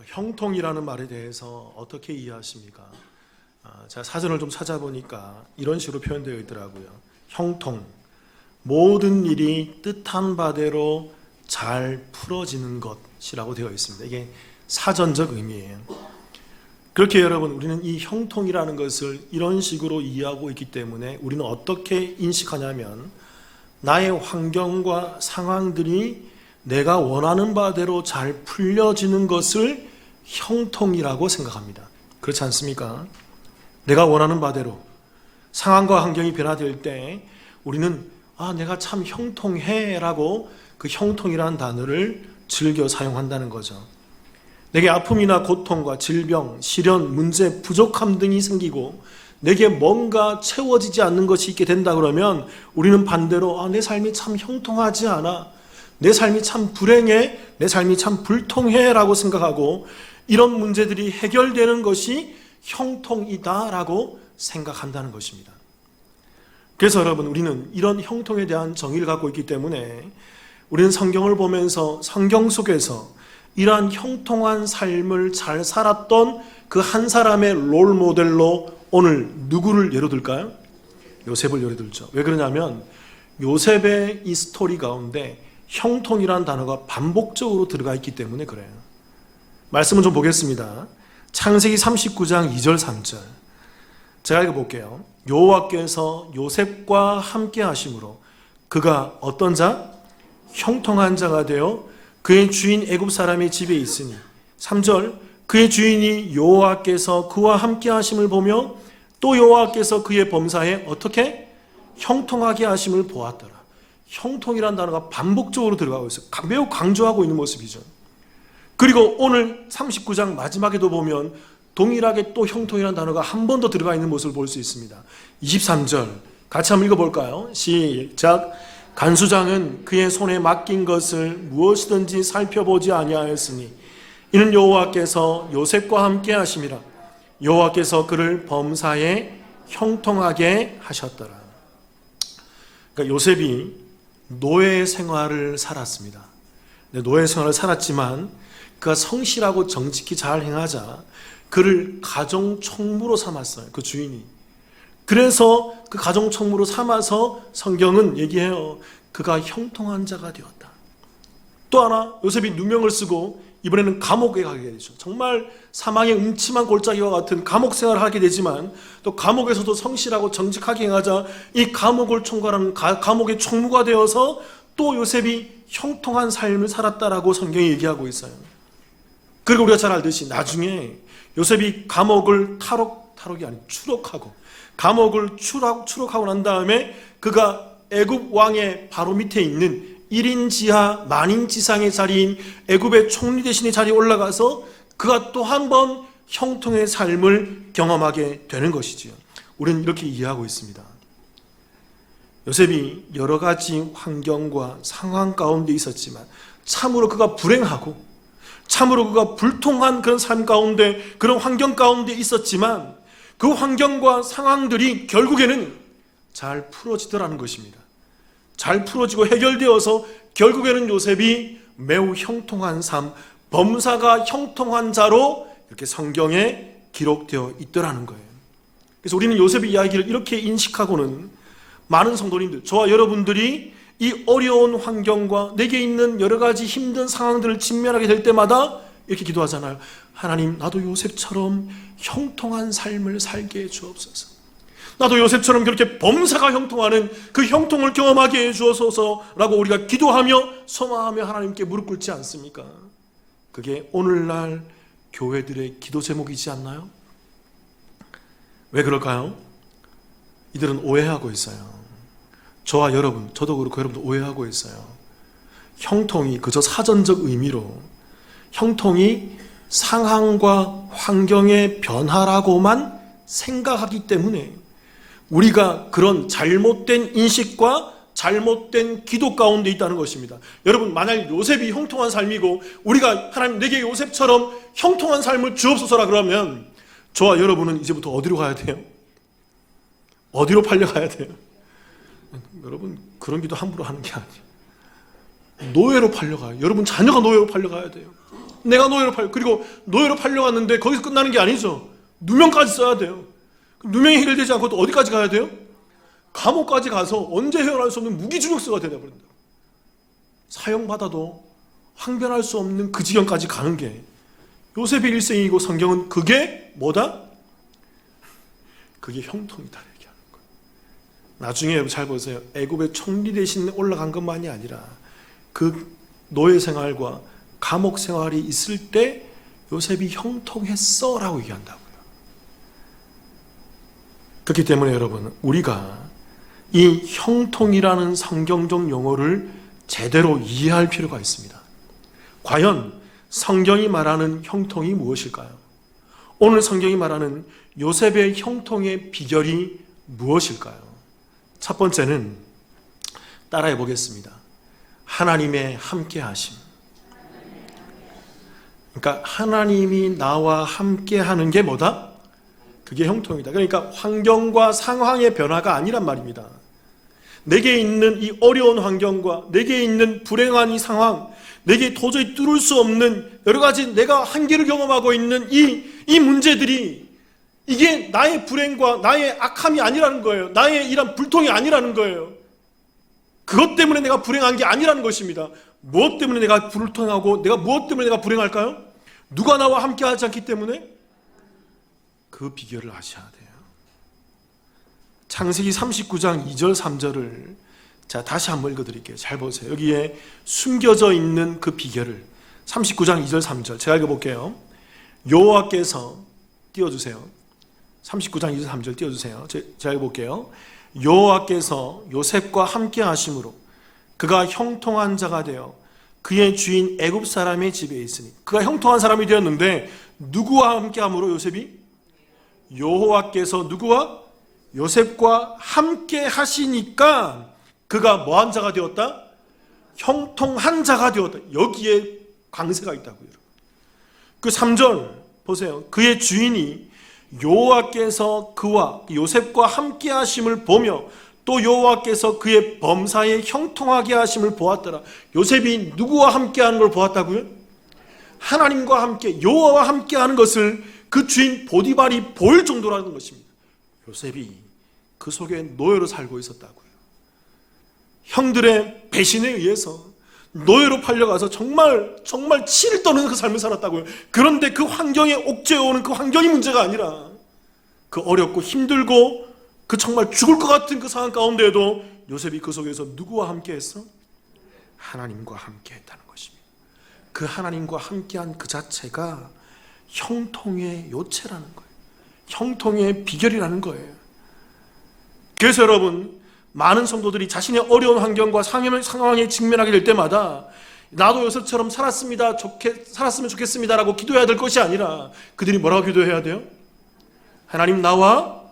형통이라는 말에 대해서 어떻게 이해하십니까? 제가 사전을 좀 찾아보니까 이런 식으로 표현되어 있더라고요. 형통, 모든 일이 뜻한 바대로 잘 풀어지는 것이라고 되어 있습니다. 이게 사전적 의미예요. 그렇게 여러분, 우리는 이 형통이라는 것을 이런 식으로 이해하고 있기 때문에 우리는 어떻게 인식하냐면, 나의 환경과 상황들이 내가 원하는 바대로 잘 풀려지는 것을 형통이라고 생각합니다. 그렇지 않습니까? 내가 원하는 바대로 상황과 환경이 변화될 때 우리는 내가 참 형통해 라고 그 형통이라는 단어를 즐겨 사용한다는 거죠. 내게 아픔이나 고통과 질병, 시련, 문제, 부족함 등이 생기고 내게 뭔가 채워지지 않는 것이 있게 된다 그러면 우리는 반대로 내 삶이 참 형통하지 않아, 내 삶이 참 불행해, 내 삶이 참 불통해 라고 생각하고, 이런 문제들이 해결되는 것이 형통이다 라고 생각한다는 것입니다. 그래서 여러분, 우리는 이런 형통에 대한 정의를 갖고 있기 때문에 우리는 성경을 보면서 성경 속에서 이러한 형통한 삶을 잘 살았던 그 한 사람의 롤 모델로 오늘 누구를 예로 들까요? 요셉을 예로 들죠. 왜 그러냐면 요셉의 이 스토리 가운데 형통이라는 단어가 반복적으로 들어가 있기 때문에 그래요. 말씀을 좀 보겠습니다. 창세기 39장 2절 3절 제가 읽어볼게요. 여호와께서 요셉과 함께 하심으로 그가 어떤 자? 형통한 자가 되어 그의 주인 애굽 사람의 집에 있으니. 3절 그의 주인이 여호와께서 그와 함께 하심을 보며 또 여호와께서 그의 범사에 어떻게? 형통하게 하심을 보았더라. 형통이라는 단어가 반복적으로 들어가고 있어요. 매우 강조하고 있는 모습이죠. 그리고 오늘 39장 마지막에도 보면 동일하게 또 형통이라는 단어가 한 번 더 들어가 있는 모습을 볼 수 있습니다. 23절 같이 한번 읽어볼까요? 시작. 간수장은 그의 손에 맡긴 것을 무엇이든지 살펴보지 아니하였으니 이는 여호와께서 요셉과 함께 하심이라. 여호와께서 그를 범사에 형통하게 하셨더라. 그러니까 요셉이 노예 생활을 살았습니다. 노예 생활을 살았지만 그가 성실하고 정직히 잘 행하자 그를 가정총무로 삼았어요. 그 주인이. 그래서 그 가정총무로 삼아서 성경은 얘기해요. 그가 형통한 자가 되었다. 또 하나, 요셉이 누명을 쓰고 이번에는 감옥에 가게 되죠. 정말 사망의 음침한 골짜기와 같은 감옥 생활을 하게 되지만 또 감옥에서도 성실하고 정직하게 행하자 이 감옥을 총괄하는 감옥의 총무가 되어서 또 요셉이 형통한 삶을 살았다라고 성경이 얘기하고 있어요. 그리고 우리가 잘 알듯이 나중에 요셉이 감옥을 탈옥이 아닌 추록하고 감옥을 추록하고 난 다음에 그가 애굽 왕의 바로 밑에 있는 1인 지하 만인 지상의 자리인 애굽의 총리 대신의 자리에 올라가서 그가 또 한 번 형통의 삶을 경험하게 되는 것이지요. 우리는 이렇게 이해하고 있습니다. 요셉이 여러 가지 환경과 상황 가운데 있었지만 참으로 그가 불행하고 참으로 그가 불통한 그런 삶 가운데, 그런 환경 가운데 있었지만 그 환경과 상황들이 결국에는 잘 풀어지더라는 것입니다. 잘 풀어지고 해결되어서 결국에는 요셉이 매우 형통한 삶, 범사가 형통한 자로 이렇게 성경에 기록되어 있더라는 거예요. 그래서 우리는 요셉의 이야기를 이렇게 인식하고는 많은 성도님들, 저와 여러분들이 이 어려운 환경과 내게 있는 여러 가지 힘든 상황들을 직면하게 될 때마다 이렇게 기도하잖아요. 하나님, 나도 요셉처럼 형통한 삶을 살게 해 주옵소서. 나도 요셉처럼 그렇게 범사가 형통하는 그 형통을 경험하게 해 주옵소서라고 우리가 기도하며 소망하며 하나님께 무릎 꿇지 않습니까? 그게 오늘날 교회들의 기도 제목이지 않나요? 왜 그럴까요? 이들은 오해하고 있어요. 저와 여러분, 저도 그렇고 여러분도 오해하고 있어요. 형통이 그저 사전적 의미로 형통이 상황과 환경의 변화라고만 생각하기 때문에 우리가 그런 잘못된 인식과 잘못된 기도 가운데 있다는 것입니다. 여러분, 만약 요셉이 형통한 삶이고 우리가 하나님 내게 요셉처럼 형통한 삶을 주옵소서라 그러면 저와 여러분은 이제부터 어디로 가야 돼요? 어디로 팔려가야 돼요? 여러분, 그런 기도 함부로 하는 게 아니에요. 노예로 팔려가요. 여러분 자녀가 노예로 팔려가야 돼요. 내가 노예로 그리고 노예로 팔려갔는데 거기서 끝나는 게 아니죠. 누명까지 써야 돼요. 누명이 해결되지 않고 또 어디까지 가야 돼요? 감옥까지 가서 언제 헤어날 수 없는 무기징역수가 되어버린다. 사형받아도 항변할 수 없는 그 지경까지 가는 게 요셉의 일생이고, 성경은 그게 뭐다? 그게 형통이다 얘기하는 거예요. 나중에 여러분 잘 보세요. 애굽의 총리 대신 올라간 것만이 아니라 그 노예 생활과 감옥 생활이 있을 때 요셉이 형통했어 라고 얘기한다고요. 그렇기 때문에 여러분, 우리가 이 형통이라는 성경적 용어를 제대로 이해할 필요가 있습니다. 과연 성경이 말하는 형통이 무엇일까요? 오늘 성경이 말하는 요셉의 형통의 비결이 무엇일까요? 첫 번째는 따라해 보겠습니다. 하나님의 함께하심. 그러니까 하나님이 나와 함께하는 게 뭐다? 그게 형통이다. 그러니까 환경과 상황의 변화가 아니란 말입니다. 내게 있는 이 어려운 환경과 내게 있는 불행한 이 상황, 내게 도저히 뚫을 수 없는 여러 가지 내가 한계를 경험하고 있는 이 문제들이, 이게 나의 불행과 나의 악함이 아니라는 거예요. 나의 이런 불통이 아니라는 거예요. 그것 때문에 내가 불행한 게 아니라는 것입니다. 무엇 때문에 내가 불통하고 무엇 때문에 내가 불행할까요? 누가 나와 함께 하지 않기 때문에? 그 비결을 아셔야 돼요. 창세기 39장 2절 3절을 자 다시 한번 읽어드릴게요. 잘 보세요. 여기에 숨겨져 있는 그 비결을 39장 2절 3절 제가 읽어볼게요. 여호와께서 띄워주세요. 39장 2절 3절 띄워주세요. 제가 읽어볼게요. 여호와께서 요셉과 함께 하심으로 그가 형통한 자가 되어 그의 주인 애굽 사람의 집에 있으니, 그가 형통한 사람이 되었는데 누구와 함께 함으로 요셉이? 여호와께서 누구와? 요셉과 함께 하시니까 그가 뭐한 자가 되었다? 형통한 자가 되었다. 여기에 강세가 있다고요. 그 3절 보세요. 그의 주인이 여호와께서 그와 요셉과 함께 하심을 보며 또 여호와께서 그의 범사에 형통하게 하심을 보았더라. 요셉이 누구와 함께 하는 걸 보았다고요? 하나님과 함께, 여호와와 함께 하는 것을 그 주인 보디발이 보일 정도라는 것입니다. 요셉이 그 속에 노예로 살고 있었다고요. 형들의 배신에 의해서 노예로 팔려가서 정말 7일 떠는 그 삶을 살았다고요. 그런데 그 환경에 옥죄어 오는 그 환경이 문제가 아니라 그 어렵고 힘들고 그 정말 죽을 것 같은 그 상황 가운데에도 요셉이 그 속에서 누구와 함께 했어? 하나님과 함께 했다는 것입니다. 그 하나님과 함께한 그 자체가 형통의 요체라는 거예요. 형통의 비결이라는 거예요. 그래서 여러분, 많은 성도들이 자신의 어려운 환경과 상황에 직면하게 될 때마다 나도 요셉처럼 살았으면 좋겠습니다라고 기도해야 될 것이 아니라 그들이 뭐라고 기도해야 돼요? 하나님 나와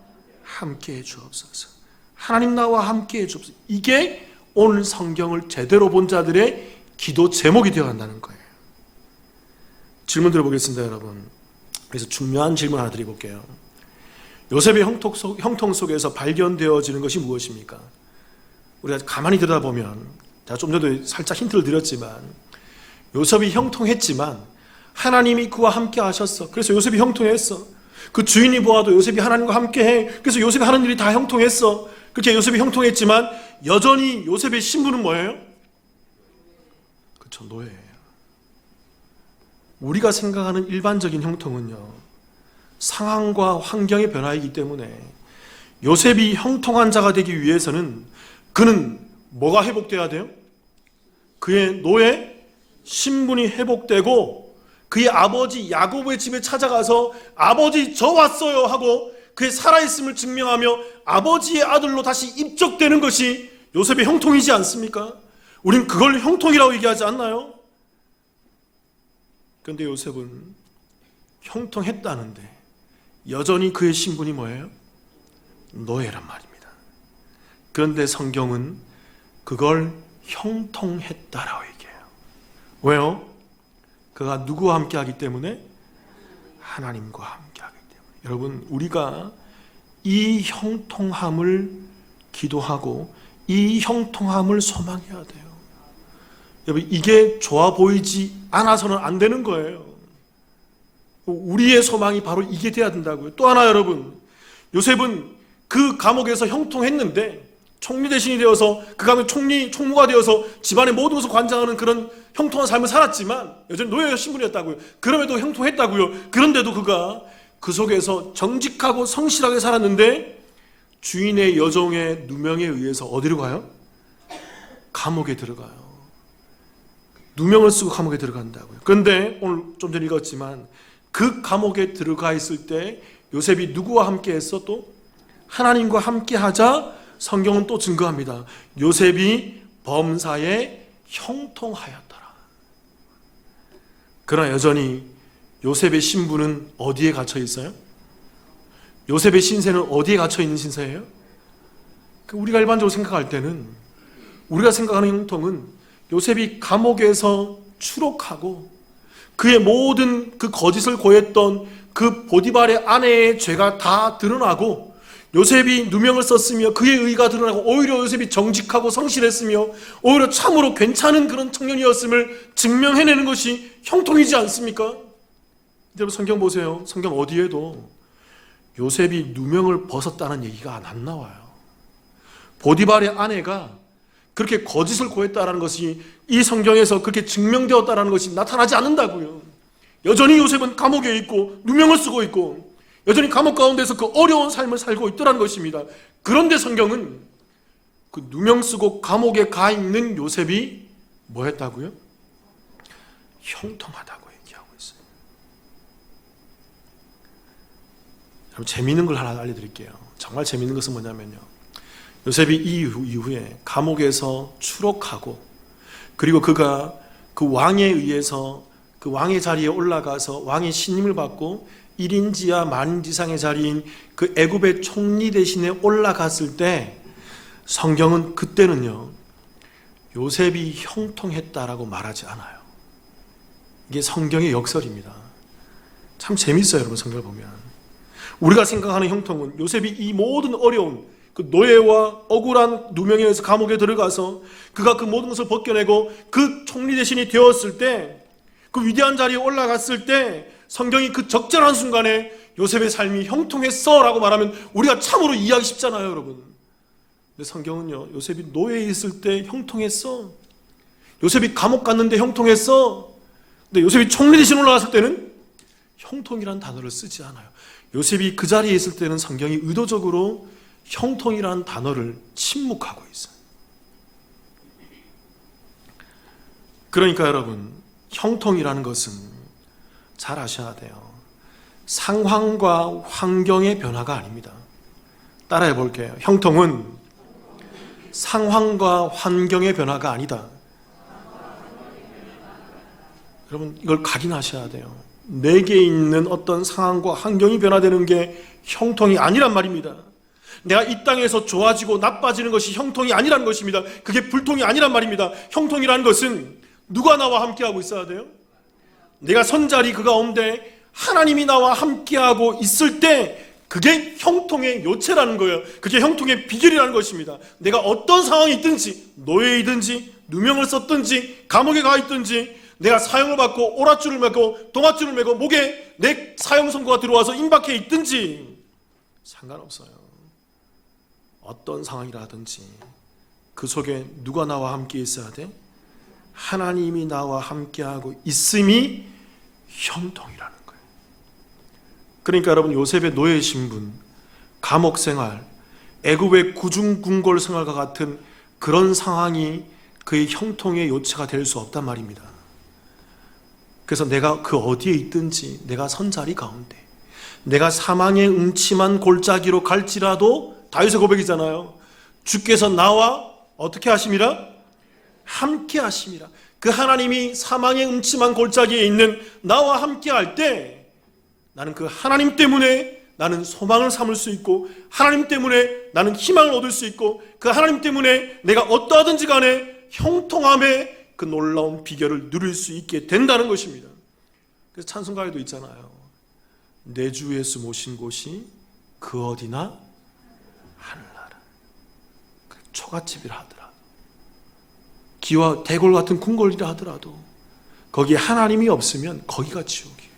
함께해 주옵소서. 하나님 나와 함께해 주옵소서. 이게 오늘 성경을 제대로 본 자들의 기도 제목이 되어간다는 거예요. 질문 드려보겠습니다, 여러분. 그래서 중요한 질문 하나 드려볼게요. 요셉의 형통 속에서 발견되어지는 것이 무엇입니까? 우리가 가만히 들여다보면, 제가 좀 전에 살짝 힌트를 드렸지만, 요셉이 형통했지만 하나님이 그와 함께 하셨어. 그래서 요셉이 형통했어. 그 주인이 보아도 요셉이 하나님과 함께해. 그래서 요셉이 하는 일이 다 형통했어. 그렇게 요셉이 형통했지만 여전히 요셉의 신분은 뭐예요? 그렇죠, 노예예요. 우리가 생각하는 일반적인 형통은요, 상황과 환경의 변화이기 때문에 요셉이 형통한 자가 되기 위해서는 그는 뭐가 회복돼야 돼요? 그의 노예 신분이 회복되고 그의 아버지 야곱의 집에 찾아가서 아버지 저 왔어요 하고 그의 살아있음을 증명하며 아버지의 아들로 다시 입적되는 것이 요셉의 형통이지 않습니까? 우린 그걸 형통이라고 얘기하지 않나요? 그런데 요셉은 형통했다는데 여전히 그의 신분이 뭐예요? 노예란 말입니다. 그런데 성경은 그걸 형통했다라고 얘기해요. 왜요? 그가 누구와 함께 하기 때문에? 하나님과 함께 하기 때문에. 여러분, 우리가 이 형통함을 기도하고 이 형통함을 소망해야 돼요. 여러분, 이게 좋아 보이지 않아서는 안 되는 거예요. 우리의 소망이 바로 이게 돼야 된다고요. 또 하나 여러분, 요셉은 그 감옥에서 형통했는데 총리 대신이 되어서 그 가면 총무가 되어서 집안의 모든 것을 관장하는 그런 형통한 삶을 살았지만 여전히 노예 신분이었다고요. 그럼에도 형통했다고요. 그런데도 그가 그 속에서 정직하고 성실하게 살았는데 주인의 여종의 누명에 의해서 어디로 가요? 감옥에 들어가요. 누명을 쓰고 감옥에 들어간다고요. 그런데 오늘 좀 전에 읽었지만 그 감옥에 들어가 있을 때 요셉이 누구와 함께 했어? 또 하나님과 함께 하자 성경은 또 증거합니다. 요셉이 범사에 형통하였더라. 그러나 여전히 요셉의 신분은 어디에 갇혀 있어요? 요셉의 신세는 어디에 갇혀 있는 신세예요? 우리가 일반적으로 생각할 때는 우리가 생각하는 형통은 요셉이 감옥에서 추록하고 그의 모든 그 거짓을 고했던 그 보디발의 아내의 죄가 다 드러나고 요셉이 누명을 썼으며 그의 의가 드러나고 오히려 요셉이 정직하고 성실했으며 오히려 참으로 괜찮은 그런 청년이었음을 증명해내는 것이 형통이지 않습니까? 여러분 성경 보세요. 성경 어디에도 요셉이 누명을 벗었다는 얘기가 안 나와요. 보디발의 아내가 그렇게 거짓을 고했다는 것이 이 성경에서 그렇게 증명되었다는 것이 나타나지 않는다고요. 여전히 요셉은 감옥에 있고 누명을 쓰고 있고 여전히 감옥 가운데서 그 어려운 삶을 살고 있더라는 것입니다. 그런데 성경은 그 누명 쓰고 감옥에 가 있는 요셉이 뭐 했다고요? 형통하다고 얘기하고 있어요. 여러분 재미있는 걸 하나 알려드릴게요. 정말 재미있는 것은 뭐냐면요, 요셉이 이후에 감옥에서 추록하고 그리고 그가 그 왕에 의해서 그 왕의 자리에 올라가서 왕의 신임을 받고 1인지하 만인지상의 자리인 그 애굽의 총리 대신에 올라갔을 때 성경은 그때는요 요셉이 형통했다라고 말하지 않아요. 이게 성경의 역설입니다. 참 재밌어요 여러분. 성경을 보면 우리가 생각하는 형통은 요셉이 이 모든 어려운 그 노예와 억울한 누명에 의해서 감옥에 들어가서 그가 그 모든 것을 벗겨내고 그 총리 대신이 되었을 때 그 위대한 자리에 올라갔을 때 성경이 그 적절한 순간에 요셉의 삶이 형통했어 라고 말하면 우리가 참으로 이해하기 쉽잖아요 여러분. 근데 성경은요 요셉이 노예에 있을 때 형통했어, 요셉이 감옥 갔는데 형통했어, 근데 요셉이 총리 대신 올라갔을 때는 형통이라는 단어를 쓰지 않아요. 요셉이 그 자리에 있을 때는 성경이 의도적으로 형통이라는 단어를 침묵하고 있어요. 그러니까 여러분 형통이라는 것은 잘 아셔야 돼요. 상황과 환경의 변화가 아닙니다. 따라해 볼게요. 형통은 상황과 환경의 변화가 아니다. 여러분 이걸 각인하셔야 돼요. 내게 있는 어떤 상황과 환경이 변화되는 게 형통이 아니란 말입니다. 내가 이 땅에서 좋아지고 나빠지는 것이 형통이 아니라는 것입니다. 그게 불통이 아니란 말입니다. 형통이라는 것은 누가 나와 함께하고 있어야 돼요? 내가 선자리 그 가운데 하나님이 나와 함께하고 있을 때 그게 형통의 요체라는 거예요. 그게 형통의 비결이라는 것입니다. 내가 어떤 상황이 있든지 노예이든지 누명을 썼든지 감옥에 가 있든지 내가 사형을 받고 오랏줄을 메고 동아줄을 메고 목에 내 사형 선고가 들어와서 임박해 있든지 상관없어요. 어떤 상황이라든지 그 속에 누가 나와 함께 있어야 돼? 하나님이 나와 함께하고 있음이 형통이라는 거예요. 그러니까 여러분 요셉의 노예 신분, 감옥 생활, 애굽의 구중궁궐 생활과 같은 그런 상황이 그의 형통의 요체가 될 수 없단 말입니다. 그래서 내가 그 어디에 있든지 내가 선자리 가운데 내가 사망의 음침한 골짜기로 갈지라도 다윗의 고백이잖아요. 주께서 나와 어떻게 하심이라? 함께 하심이라. 그 하나님이 사망의 음침한 골짜기에 있는 나와 함께 할 때 나는 그 하나님 때문에 나는 소망을 삼을 수 있고 하나님 때문에 나는 희망을 얻을 수 있고 그 하나님 때문에 내가 어떠하든지 간에 형통함의 그 놀라운 비결을 누릴 수 있게 된다는 것입니다. 그래서 찬송가에도 있잖아요. 내 주 예수 모신 곳이 그 어디나 하늘나라. 초가집이라 하더라, 기와 대궐 같은 궁궐이라 하더라도 거기에 하나님이 없으면 거기가 지옥이에요.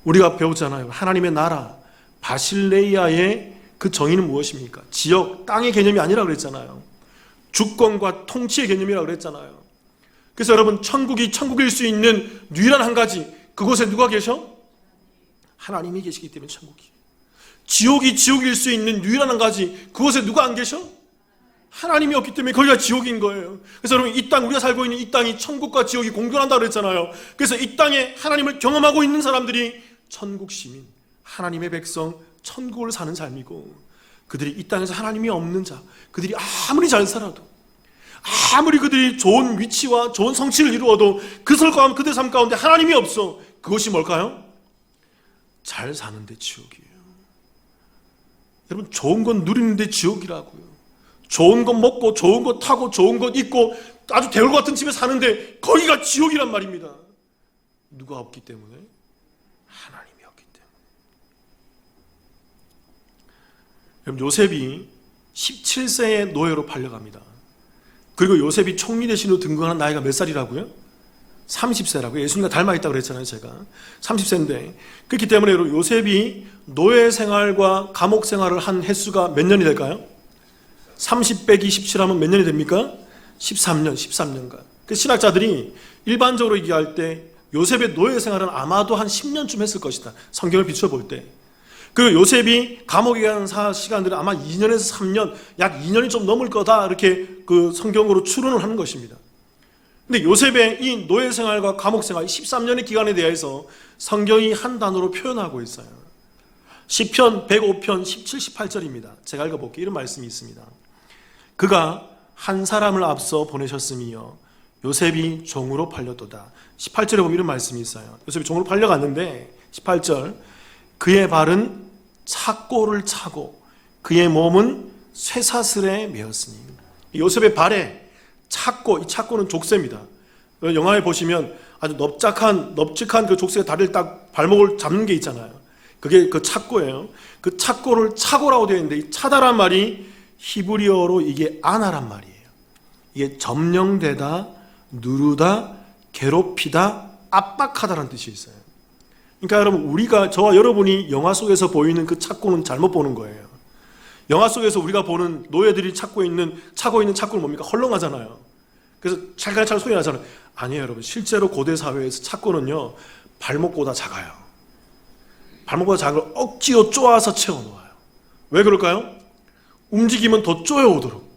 우리가 배우잖아요. 하나님의 나라, 바실레이아의 그 정의는 무엇입니까? 지역, 땅의 개념이 아니라 그랬잖아요. 주권과 통치의 개념이라고 그랬잖아요. 그래서 여러분, 천국이 천국일 수 있는 유일한 한 가지, 그곳에 누가 계셔? 하나님이 계시기 때문에 천국이에요. 지옥이 지옥일 수 있는 유일한 한 가지, 그곳에 누가 안 계셔? 하나님이 없기 때문에 거기가 지옥인 거예요. 그래서 여러분, 이 땅, 우리가 살고 있는 이 땅이 천국과 지옥이 공존한다고 그랬잖아요. 그래서 이 땅에 하나님을 경험하고 있는 사람들이 천국 시민, 하나님의 백성, 천국을 사는 삶이고, 그들이 이 땅에서 하나님이 없는 자, 그들이 아무리 잘 살아도, 아무리 그들이 좋은 위치와 좋은 성취를 이루어도 그들 삶 가운데 하나님이 없어. 그것이 뭘까요? 잘 사는데 지옥이에요. 여러분, 좋은 건 누리는데 지옥이라고요. 좋은 것 먹고 좋은 것 타고 좋은 것 입고 아주 대울 같은 집에 사는데 거기가 지옥이란 말입니다. 누가 없기 때문에? 하나님이 없기 때문에. 여러분, 요셉이 17세의 노예로 팔려갑니다. 그리고 요셉이 총리 대신으로 등극하는 나이가 몇 살이라고요? 30세라고요. 예수님과 닮아있다고 그랬잖아요, 제가. 30세인데. 그렇기 때문에 요셉이 노예 생활과 감옥 생활을 한 횟수가 몇 년이 될까요? 30 빼기 17 하면 몇 년이 됩니까? 13년간. 그 신학자들이 일반적으로 얘기할 때 요셉의 노예 생활은 아마도 한 10년쯤 했을 것이다. 성경을 비춰볼 때. 그 요셉이 감옥에 간 시간들은 아마 2년에서 3년, 약 2년이 좀 넘을 거다. 이렇게 그 성경으로 추론을 하는 것입니다. 근데 요셉의 이 노예 생활과 감옥 생활 13년의 기간에 대해서 성경이 한 단어로 표현하고 있어요. 시편 105편 17, 18절입니다. 제가 읽어볼게요. 이런 말씀이 있습니다. 그가 한 사람을 앞서 보내셨으며 요셉이 종으로 팔렸도다. 18절에 보면 이런 말씀이 있어요. 요셉이 종으로 팔려갔는데 18절, 그의 발은 착고를 차고 그의 몸은 쇠사슬에 매었으니. 요셉의 발에 착고, 이 착고는 족쇄입니다. 영화에 보시면 아주 넙직한 그 족쇄의 다리를 딱 발목을 잡는 게 있잖아요. 그게 그 착고예요. 그 착고를 차고라고 되어 있는데, 이 차다란 말이 히브리어로 이게 아나란 말이에요. 이게 점령되다, 누르다, 괴롭히다, 압박하다라는 뜻이 있어요. 그러니까 여러분, 저와 여러분이 영화 속에서 보이는 그 착고는 잘못 보는 거예요. 영화 속에서 우리가 보는 노예들이 차고 있는 착고는 뭡니까? 헐렁하잖아요. 그래서 찰칵찰 소리 나잖아요. 아니에요, 여러분. 실제로 고대 사회에서 착고는요, 발목보다 작아요. 발목보다 작은 걸 억지로 쪼아서 채워놓아요. 왜 그럴까요? 움직이면 더 쪼여오도록.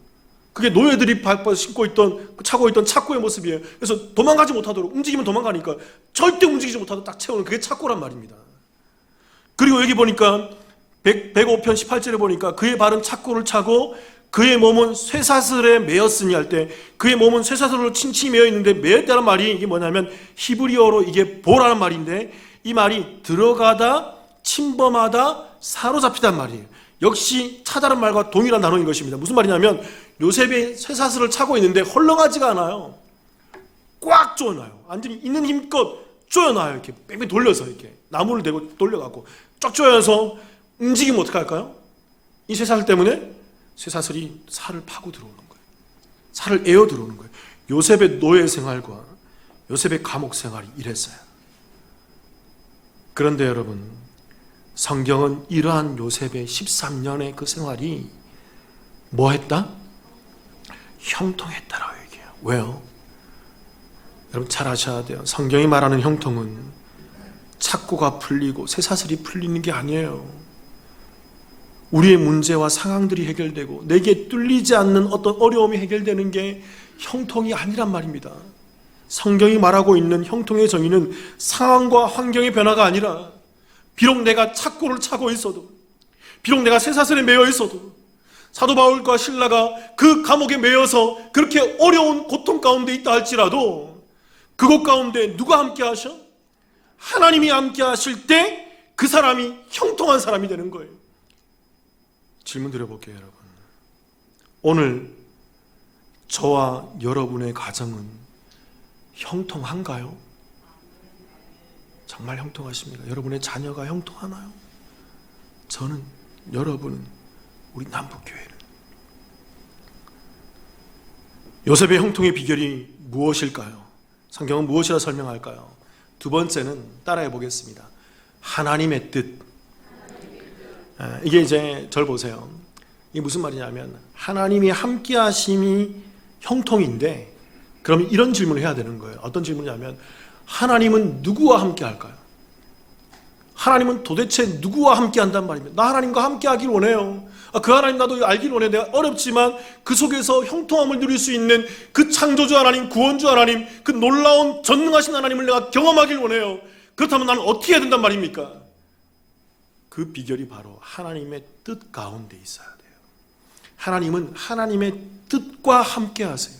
그게 노예들이 신고 있던, 차고 있던 착고의 모습이에요. 그래서 도망가지 못하도록, 움직이면 도망가니까 절대 움직이지 못하도록 딱 채우는, 그게 착고란 말입니다. 그리고 여기 보니까 105편 18절에 보니까 그의 발은 착고를 차고 그의 몸은 쇠사슬에 매였으니 할 때, 그의 몸은 쇠사슬로 칭칭 매여 있는데, 매였다는 말이 이게 뭐냐면 히브리어로 이게 보라는 말인데, 이 말이 들어가다, 침범하다, 사로잡히단 말이에요. 역시 차다른 말과 동일한 단어인 것입니다. 무슨 말이냐면 요셉이 쇠사슬을 차고 있는데 헐렁하지가 않아요. 꽉 조여놔요. 완전히 있는 힘껏 조여놔요. 이렇게 뺑뺑 돌려서, 이렇게 나무를 대고 돌려갖고 쫙 조여서 움직이면 어떻게 할까요? 이 쇠사슬 때문에 쇠사슬이 살을 파고 들어오는 거예요. 살을 에어 들어오는 거예요. 요셉의 노예 생활과 요셉의 감옥 생활이 이랬어요. 그런데 여러분, 성경은 이러한 요셉의 13년의 그 생활이 뭐 했다? 형통했다라고 얘기해요. 왜요? 여러분 잘 아셔야 돼요. 성경이 말하는 형통은 착고가 풀리고 쇠사슬이 풀리는 게 아니에요. 우리의 문제와 상황들이 해결되고 내게 뚫리지 않는 어떤 어려움이 해결되는 게 형통이 아니란 말입니다. 성경이 말하고 있는 형통의 정의는 상황과 환경의 변화가 아니라, 비록 내가 착고를 차고 있어도, 비록 내가 쇠사슬에 매여 있어도, 사도 바울과 신라가 그 감옥에 매여서 그렇게 어려운 고통 가운데 있다 할지라도 그곳 가운데 누가 함께 하셔? 하나님이 함께 하실 때 그 사람이 형통한 사람이 되는 거예요. 질문 드려볼게요, 여러분. 오늘 저와 여러분의 가정은 형통한가요? 정말 형통하십니까? 여러분의 자녀가 형통하나요? 저는, 여러분은, 우리 남북교회는. 요셉의 형통의 비결이 무엇일까요? 성경은 무엇이라 설명할까요? 두 번째는 따라해 보겠습니다. 하나님의 뜻. 이게 이제 절 보세요. 이게 무슨 말이냐면 하나님이 함께 하심이 형통인데, 그럼 이런 질문을 해야 되는 거예요. 어떤 질문이냐면 하나님은 누구와 함께 할까요? 하나님은 도대체 누구와 함께 한단 말입니다. 나 하나님과 함께 하길 원해요. 그 하나님 나도 알길 원해. 내가 어렵지만 그 속에서 형통함을 누릴 수 있는 그 창조주 하나님, 구원주 하나님, 그 놀라운 전능하신 하나님을 내가 경험하길 원해요. 그렇다면 나는 어떻게 해야 된단 말입니까? 그 비결이 바로 하나님의 뜻 가운데 있어야 돼요. 하나님은 하나님의 뜻과 함께 하세요.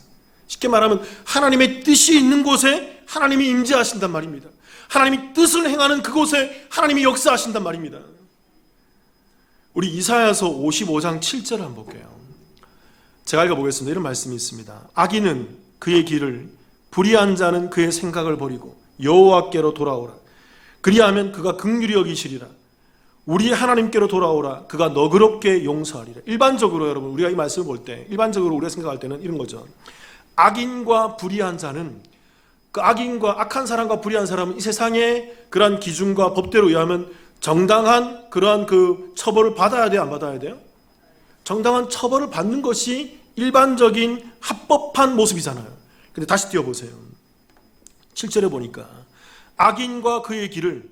쉽게 말하면 하나님의 뜻이 있는 곳에 하나님이 임재하신단 말입니다. 하나님이 뜻을 행하는 그곳에 하나님이 역사하신단 말입니다. 우리 이사야서 55장 7절을 한번 볼게요. 제가 읽어보겠습니다. 이런 말씀이 있습니다. 악인은 그의 길을, 불의한 자는 그의 생각을 버리고 여호와께로 돌아오라. 그리하면 그가 긍휼히 여기시리라. 우리 하나님께로 돌아오라. 그가 너그럽게 용서하리라. 일반적으로 여러분, 우리가 이 말씀을 볼 때 일반적으로 우리가 생각할 때는 이런 거죠. 악인과 불의한 자는, 그 악인과 악한 사람과 불의한 사람은 이 세상의 그러한 기준과 법대로 의하면 정당한 그러한 그 처벌을 받아야 돼요, 안 받아야 돼요? 정당한 처벌을 받는 것이 일반적인 합법한 모습이잖아요. 근데 다시 띄워보세요. 7절에 보니까 악인과 그의 길을,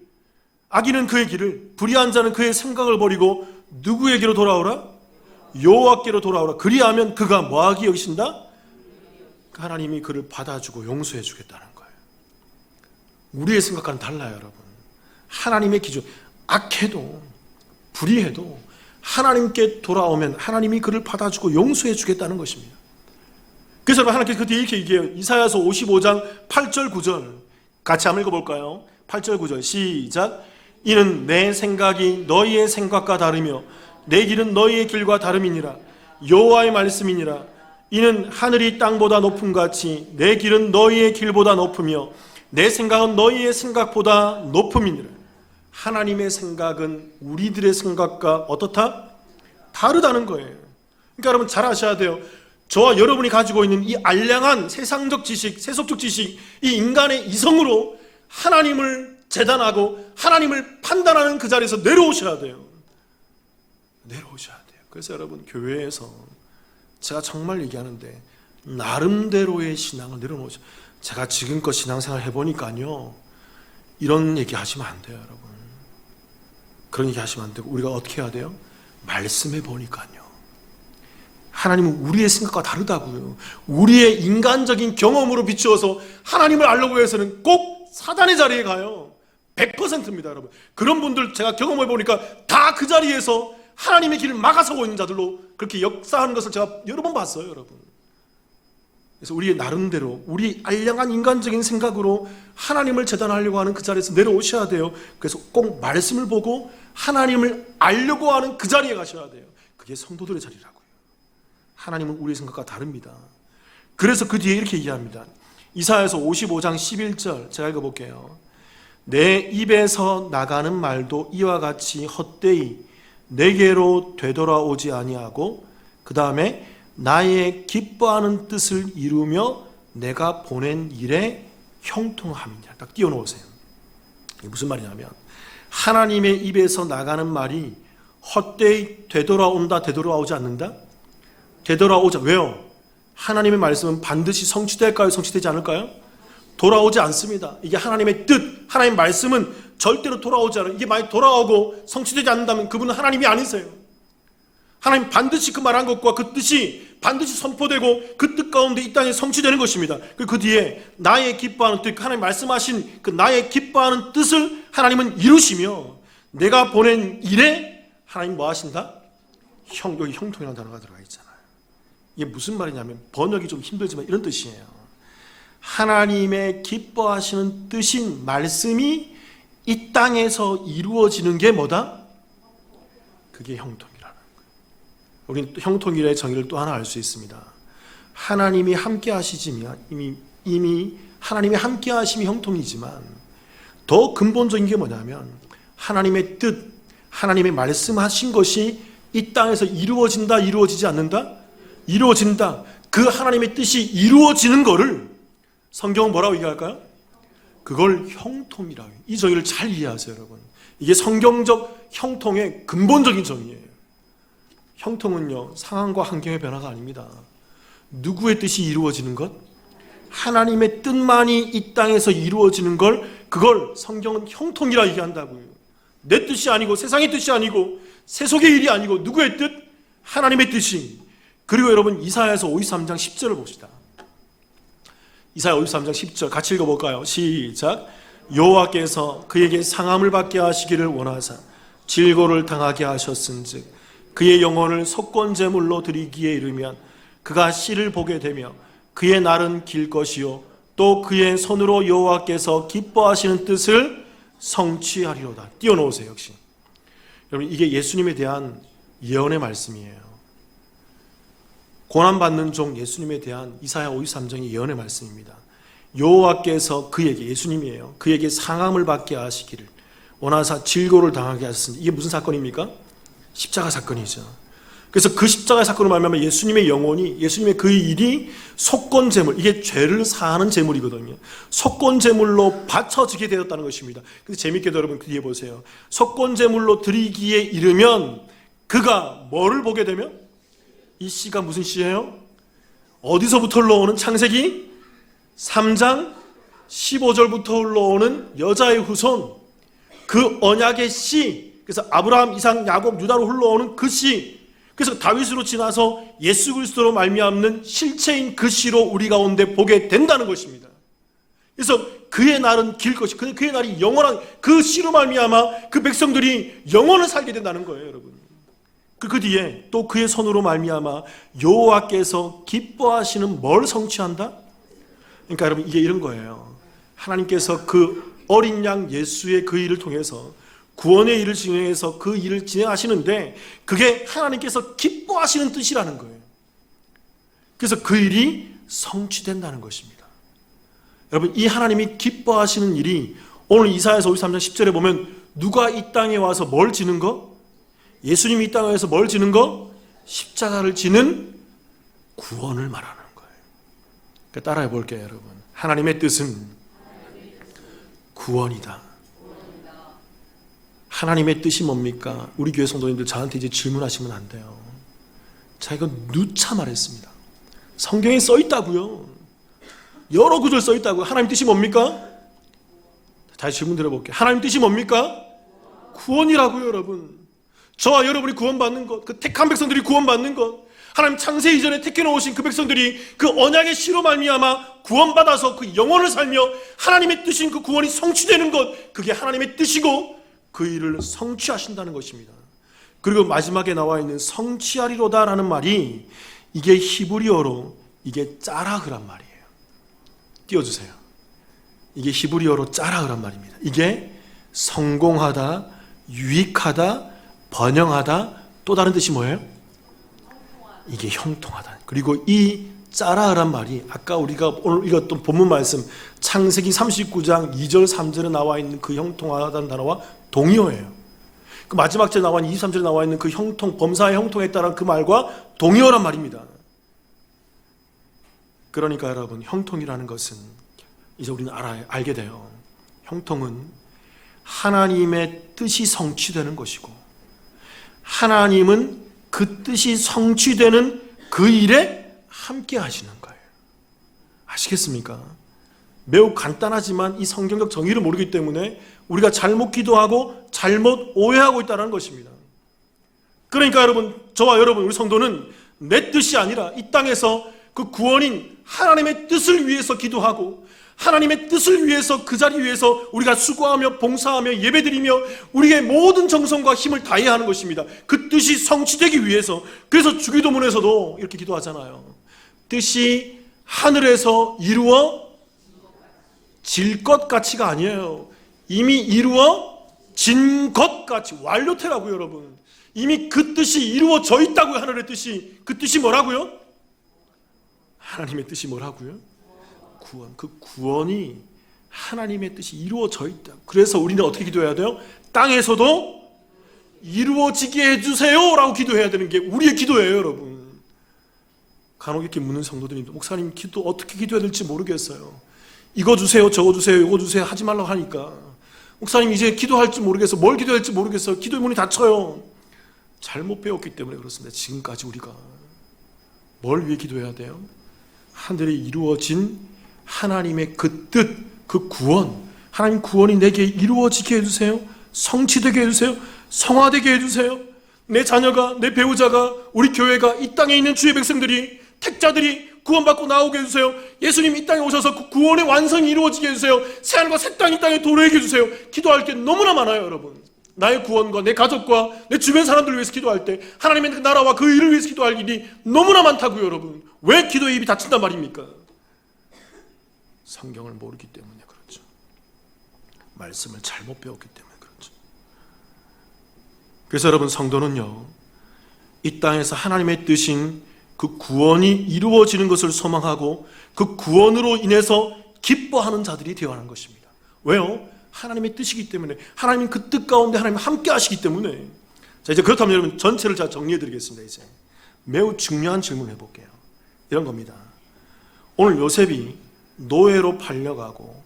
악인은 그의 길을, 불의한 자는 그의 생각을 버리고 누구에게로 돌아오라? 여호와께로 돌아오라. 그리하면 그가 뭐하기 여기신다? 하나님이 그를 받아주고 용서해 주겠다는 거예요. 우리의 생각과는 달라요, 여러분. 하나님의 기준, 악해도 불의해도 하나님께 돌아오면 하나님이 그를 받아주고 용서해 주겠다는 것입니다. 그래서 여러분, 하나님께서 그 뒤에 이렇게 얘기해요. 이사야서 55장 8절 9절 같이 한번 읽어볼까요? 8절 9절 시작. 이는 내 생각이 너희의 생각과 다르며 내 길은 너희의 길과 다름이니라. 여호와의 말씀이니라. 이는 하늘이 땅보다 높음 같이 내 길은 너희의 길보다 높으며 내 생각은 너희의 생각보다 높음이니라. 하나님의 생각은 우리들의 생각과 어떻다? 다르다는 거예요. 그러니까 여러분 잘 아셔야 돼요. 저와 여러분이 가지고 있는 이 알량한 세상적 지식, 세속적 지식, 이 인간의 이성으로 하나님을 재단하고 하나님을 판단하는 그 자리에서 내려오셔야 돼요. 내려오셔야 돼요. 그래서 여러분, 교회에서 제가 정말 얘기하는데 나름대로의 신앙을 내려놓으셔. 제가 지금껏 신앙생활 해보니까요, 이런 얘기 하시면 안 돼요, 여러분. 그런 얘기 하시면 안 되고, 우리가 어떻게 해야 돼요? 말씀해 보니까요, 하나님은 우리의 생각과 다르다고요. 우리의 인간적인 경험으로 비추어서 하나님을 알려고 해서는 꼭 사단의 자리에 가요. 100%입니다, 여러분. 그런 분들 제가 경험해 보니까 다 그 자리에서 하나님의 길을 막아서고 있는 자들로 그렇게 역사하는 것을 제가 여러 번 봤어요, 여러분. 그래서 우리의 나름대로, 우리 알량한 인간적인 생각으로 하나님을 재단하려고 하는 그 자리에서 내려오셔야 돼요. 그래서 꼭 말씀을 보고 하나님을 알려고 하는 그 자리에 가셔야 돼요. 그게 성도들의 자리라고요. 하나님은 우리의 생각과 다릅니다. 그래서 그 뒤에 이렇게 얘기합니다. 이사야서 55장 11절 제가 읽어볼게요. 내 입에서 나가는 말도 이와 같이 헛되이 내게로 되돌아오지 아니하고, 그 다음에 나의 기뻐하는 뜻을 이루며 내가 보낸 일에 형통함이냐. 딱 띄워놓으세요. 이게 무슨 말이냐면 하나님의 입에서 나가는 말이 헛되이 되돌아온다, 되돌아오지 않는다? 되돌아오자. 왜요? 하나님의 말씀은 반드시 성취될까요? 성취되지 않을까요? 돌아오지 않습니다. 이게 하나님의 뜻, 하나님의 말씀은 절대로 돌아오지 않아요. 이게 만약 돌아오고 성취되지 않는다면 그분은 하나님이 아니세요. 하나님 반드시 그 말한 것과 그 뜻이 반드시 선포되고 그 뜻 가운데 이 땅에 성취되는 것입니다. 그 뒤에 나의 기뻐하는 뜻, 하나님 말씀하신 그 나의 기뻐하는 뜻을 하나님은 이루시며 내가 보낸 일에 하나님 뭐 하신다? 여기 형통이라는 단어가 들어가 있잖아요. 이게 무슨 말이냐면 번역이 좀 힘들지만 이런 뜻이에요. 하나님의 기뻐하시는 뜻인 말씀이 이 땅에서 이루어지는 게 뭐다? 그게 형통이라는 거예요. 우리는 형통일의 정의를 또 하나 알 수 있습니다. 하나님이 함께 하시지만 이미 하나님이 함께 하심이 형통이지만 더 근본적인 게 뭐냐면 하나님의 뜻, 하나님의 말씀하신 것이 이 땅에서 이루어진다, 이루어지지 않는다? 이루어진다. 그 하나님의 뜻이 이루어지는 거를 성경은 뭐라고 얘기할까요? 그걸 형통이라고 해요. 이 정의를 잘 이해하세요, 여러분. 이게 성경적 형통의 근본적인 정의예요. 형통은요, 상황과 환경의 변화가 아닙니다. 누구의 뜻이 이루어지는 것? 하나님의 뜻만이 이 땅에서 이루어지는 그걸 성경은 형통이라 얘기한다고요. 내 뜻이 아니고 세상의 뜻이 아니고 세속의 일이 아니고 누구의 뜻? 하나님의 뜻이. 그리고 여러분 이사야서 53장 10절을 봅시다. 이사야 53장 10절 같이 읽어볼까요? 시작. 여호와께서 그에게 상함을 받게 하시기를 원하사 질고를 당하게 하셨은즉 그의 영혼을 속건제물로 드리기에 이르면 그가 씨를 보게 되며 그의 날은 길 것이요 또 그의 손으로 여호와께서 기뻐하시는 뜻을 성취하리로다. 띄워놓으세요. 역시 여러분 이게 예수님에 대한 예언의 말씀이에요. 고난받는 종 예수님에 대한 이사야 53장의 예언의 말씀입니다. 여호와께서 그에게, 예수님이에요, 그에게 상함을 받게 하시기를 원하사 질고를 당하게 하셨으니, 이게 무슨 사건입니까? 십자가 사건이죠. 그래서 그 십자가 사건을 말하면 예수님의 영혼이, 예수님의 그 일이 속건제물, 이게 죄를 사하는 제물이거든요. 속건제물로 바쳐지게 되었다는 것입니다. 근데 재밌게도 여러분 그 뒤에 보세요. 속건제물로 드리기에 이르면 그가 뭐를 보게 되면? 이 씨가 무슨 씨예요? 어디서부터 흘러오는? 창세기 3장 15절부터 흘러오는 여자의 후손, 그 언약의 씨. 그래서 아브라함, 이삭, 야곱, 유다로 흘러오는 그 씨. 그래서 다윗으로 지나서 예수 그리스도로 말미암는 실체인 그 씨로 우리 가운데 보게 된다는 것입니다. 그래서 그의 날은 길 것이, 그의 날이 영원한, 그 씨로 말미암아 그 백성들이 영원을 살게 된다는 거예요, 여러분. 그 뒤에 또 그의 손으로 말미암아 여호와께서 기뻐하시는 뭘 성취한다? 그러니까 여러분 이게 이런 거예요. 하나님께서 그 어린 양 예수의 그 일을 통해서 구원의 일을 진행해서 그 일을 진행하시는데 그게 하나님께서 기뻐하시는 뜻이라는 거예요. 그래서 그 일이 성취된다는 것입니다. 여러분 이 하나님이 기뻐하시는 일이 오늘 이사야서 53장 10절에 보면 누가 이 땅에 와서 뭘 지는 거? 예수님이 이 땅에 와서 뭘 지는 거? 십자가를 지는 구원을 말하는 거예요. 그러니까 따라해 볼게요, 여러분. 하나님의 뜻은 구원이다. 하나님의 뜻이 뭡니까? 우리 교회 성도님들 저한테 이제 질문하시면 안 돼요. 자, 이건 누차 말했습니다. 성경에 써 있다고요. 여러 구절 써 있다고요. 하나님 뜻이 뭡니까? 다시 질문 드려볼게요. 하나님 뜻이 뭡니까? 구원이라고요, 여러분. 저와 여러분이 구원받는 것, 그 택한 백성들이 구원받는 것, 하나님 창세 이전에 택해놓으신 그 백성들이 그 언약의 씨로 말미암아 구원받아서 그 영혼을 살며 하나님의 뜻인 그 구원이 성취되는 것, 그게 하나님의 뜻이고 그 일을 성취하신다는 것입니다. 그리고 마지막에 나와 있는 성취하리로다라는 말이 이게 히브리어로 이게 짜라흐란 말이에요. 띄워주세요. 이게 히브리어로 짜라흐란 말입니다. 이게 성공하다, 유익하다, 번영하다, 또 다른 뜻이 뭐예요? 이게 형통하다. 그리고 이 짜라흐란 말이 아까 우리가 오늘 읽었던 본문 말씀 창세기 39장 2절 3절에 나와 있는 그 형통하다는 단어와 동의어예요. 그 마지막 절에 나와 있는 23절에 나와 있는 그 형통, 범사의 형통했다는 그 말과 동의어란 말입니다. 그러니까 여러분 형통이라는 것은 이제 우리는 알게 돼요. 형통은 하나님의 뜻이 성취되는 것이고 하나님은 그 뜻이 성취되는 그 일에 함께 하시는 거예요. 아시겠습니까? 매우 간단하지만 이 성경적 정의를 모르기 때문에 우리가 잘못 기도하고 잘못 오해하고 있다는 것입니다. 그러니까 여러분, 저와 여러분, 우리 성도는 내 뜻이 아니라 이 땅에서 그 구원인 하나님의 뜻을 위해서 기도하고 하나님의 뜻을 위해서 그 자리 위에서 우리가 수고하며 봉사하며 예배드리며 우리의 모든 정성과 힘을 다해야 하는 것입니다. 그 뜻이 성취되기 위해서. 그래서 주기도문에서도 이렇게 기도하잖아요. 뜻이 하늘에서 이루어질 것 같이가 아니에요. 이미 이루어진 것 같이, 완료태라고요, 여러분. 이미 그 뜻이 이루어져 있다고요, 하늘의 뜻이. 그 뜻이 뭐라고요? 하나님의 뜻이 뭐라고요? 구원. 그 구원이 하나님의 뜻이 이루어져 있다. 그래서 우리는 어떻게 기도해야 돼요? 땅에서도 이루어지게 해주세요 라고 기도해야 되는 게 우리의 기도예요, 여러분. 간혹 이렇게 묻는 성도들이 목사님 기도 어떻게 기도해야 될지 모르겠어요. 이거 주세요, 저거 주세요, 이거 주세요 하지 말라고 하니까 목사님 이제 기도할지 모르겠어. 뭘 기도할지 모르겠어. 기도의 문이 닫혀요. 잘못 배웠기 때문에 그렇습니다. 지금까지 우리가 뭘 위해 기도해야 돼요? 하늘에 이루어진 하나님의 그 뜻, 그 구원, 하나님 구원이 내게 이루어지게 해주세요. 성취되게 해주세요. 성화되게 해주세요. 내 자녀가, 내 배우자가, 우리 교회가, 이 땅에 있는 주의 백성들이, 택자들이 구원받고 나오게 해주세요. 예수님 이 땅에 오셔서 그 구원의 완성이 이루어지게 해주세요. 새하늘과 새 땅 이 땅에 도래하게 해주세요. 기도할 게 너무나 많아요, 여러분. 나의 구원과 내 가족과 내 주변 사람들을 위해서 기도할 때 하나님의 그 나라와 그 일을 위해서 기도할 일이 너무나 많다고요, 여러분. 왜 기도의 입이 닫힌단 말입니까? 성경을 모르기 때문에 그렇죠. 말씀을 잘못 배웠기 때문에 그렇죠. 그래서 여러분, 성도는요, 이 땅에서 하나님의 뜻인 그 구원이 이루어지는 것을 소망하고 그 구원으로 인해서 기뻐하는 자들이 되어야 하는 것입니다. 왜요? 하나님의 뜻이기 때문에, 하나님 그 뜻 가운데 하나님 함께 하시기 때문에. 자, 이제 그렇다면 여러분, 전체를 잘 정리해 드리겠습니다. 이제 매우 중요한 질문 해볼게요. 이런 겁니다. 오늘 요셉이 노예로 팔려가고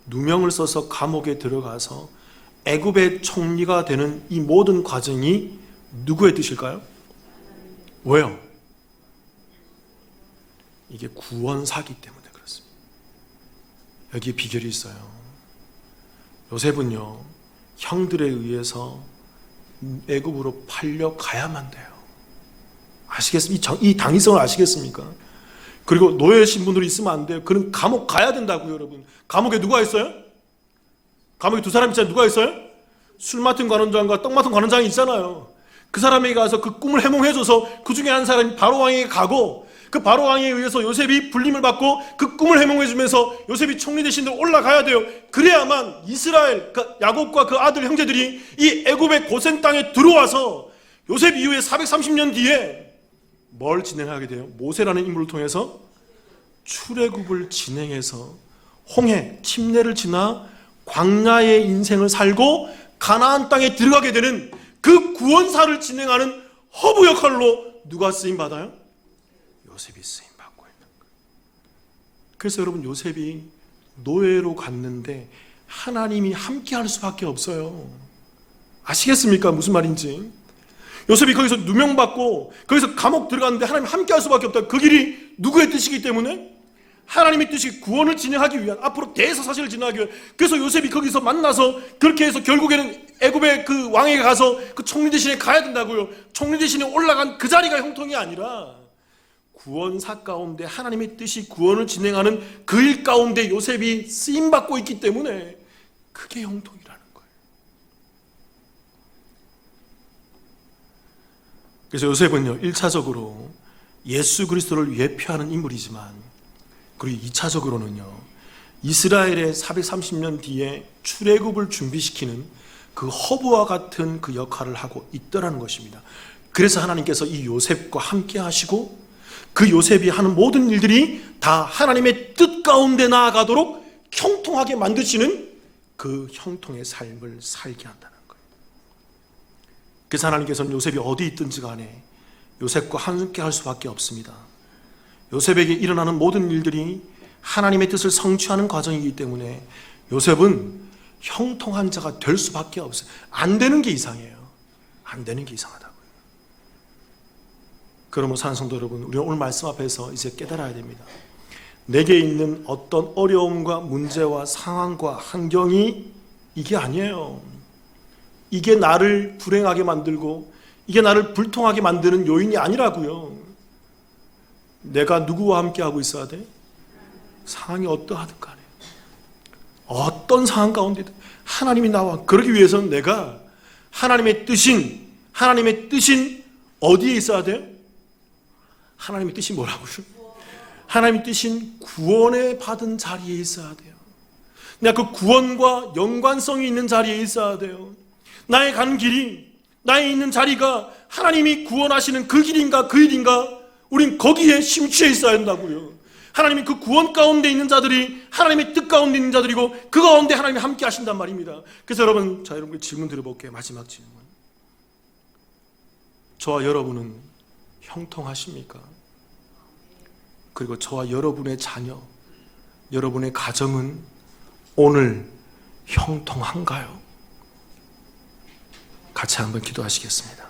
누명을 써서 감옥에 들어가서 애굽의 총리가 되는 이 모든 과정이 누구의 뜻일까요? 왜요? 이게 구원사기 때문에 그렇습니다. 여기에 비결이 있어요. 요셉은요, 형들에 의해서 애굽으로 팔려가야만 돼요. 아시겠습니까? 이 당위성을 아시겠습니까? 그리고 노예 신분으로 있으면 안 돼요. 그는 감옥 가야 된다고요, 여러분. 감옥에 누가 있어요? 감옥에 두 사람 있잖아요. 누가 있어요? 술 맡은 관원장과 떡 맡은 관원장이 있잖아요. 그 사람에게 가서 그 꿈을 해몽해줘서 그 중에 한 사람이 바로왕에게 가고, 그 바로왕에 의해서 요셉이 불림을 받고 그 꿈을 해몽해주면서 요셉이 총리 대신 올라가야 돼요. 그래야만 이스라엘, 야곱과 그 아들 형제들이 이 애굽의 고센 땅에 들어와서 요셉 이후에 430년 뒤에 뭘 진행하게 돼요? 모세라는 인물을 통해서 출애굽을 진행해서 홍해, 침례를 지나 광야의 인생을 살고 가나안 땅에 들어가게 되는 그 구원사를 진행하는 허브 역할로 누가 쓰임받아요? 요셉이 쓰임받고 있는 거예요. 그래서 여러분, 요셉이 노예로 갔는데 하나님이 함께 할 수밖에 없어요. 아시겠습니까? 무슨 말인지. 요셉이 거기서 누명받고 거기서 감옥 들어갔는데 하나님 함께 할 수밖에 없다. 그 길이 누구의 뜻이기 때문에? 하나님의 뜻이 구원을 진행하기 위한, 앞으로 대서사실을 진행하기 위한. 그래서 요셉이 거기서 만나서 그렇게 해서 결국에는 애굽의 그 왕에게 가서 그 총리 대신에 가야 된다고요. 총리 대신에 올라간 그 자리가 형통이 아니라 구원사 가운데 하나님의 뜻이 구원을 진행하는 그 일 가운데 요셉이 쓰임받고 있기 때문에 그게 형통이라는 거예요. 그래서 요셉은요, 1차적으로 예수 그리스도를 예표하는 인물이지만, 그리고 2차적으로는요, 이스라엘의 430년 뒤에 출애굽을 준비시키는 그 허브와 같은 그 역할을 하고 있더라는 것입니다. 그래서 하나님께서 이 요셉과 함께 하시고 그 요셉이 하는 모든 일들이 다 하나님의 뜻 가운데 나아가도록 형통하게 만드시는 그 형통의 삶을 살게 한다는 거예요. 그래서 하나님께서는 요셉이 어디 있든지 간에 요셉과 함께 할 수밖에 없습니다. 요셉에게 일어나는 모든 일들이 하나님의 뜻을 성취하는 과정이기 때문에 요셉은 형통한 자가 될 수밖에 없어요. 안 되는 게 이상해요. 안 되는 게 이상하다고요. 그러므로 사랑하는 성도 여러분, 우리는 오늘 말씀 앞에서 이제 깨달아야 됩니다. 내게 있는 어떤 어려움과 문제와 상황과 환경이 이게 아니에요. 이게 나를 불행하게 만들고 이게 나를 불통하게 만드는 요인이 아니라고요. 내가 누구와 함께 하고 있어야 돼? 상황이 어떠하든 간에, 어떤 상황 가운데든 하나님이 나와. 그러기 위해서는 내가 하나님의 뜻인 어디에 있어야 돼요? 하나님의 뜻이 뭐라고요? 하나님의 뜻인 구원에 받은 자리에 있어야 돼요. 내가 그 구원과 연관성이 있는 자리에 있어야 돼요. 나의 가는 길이, 나의 있는 자리가 하나님이 구원하시는 그 길인가 그 일인가, 우린 거기에 심취해 있어야 한다고요. 하나님이 그 구원 가운데 있는 자들이 하나님의 뜻 가운데 있는 자들이고 그 가운데 하나님이 함께 하신단 말입니다. 그래서 여러분, 자, 여러분께 질문 드려볼게요. 마지막 질문. 저와 여러분은 형통하십니까? 그리고 저와 여러분의 자녀, 여러분의 가정은 오늘 형통한가요? 같이 한번 기도하시겠습니다.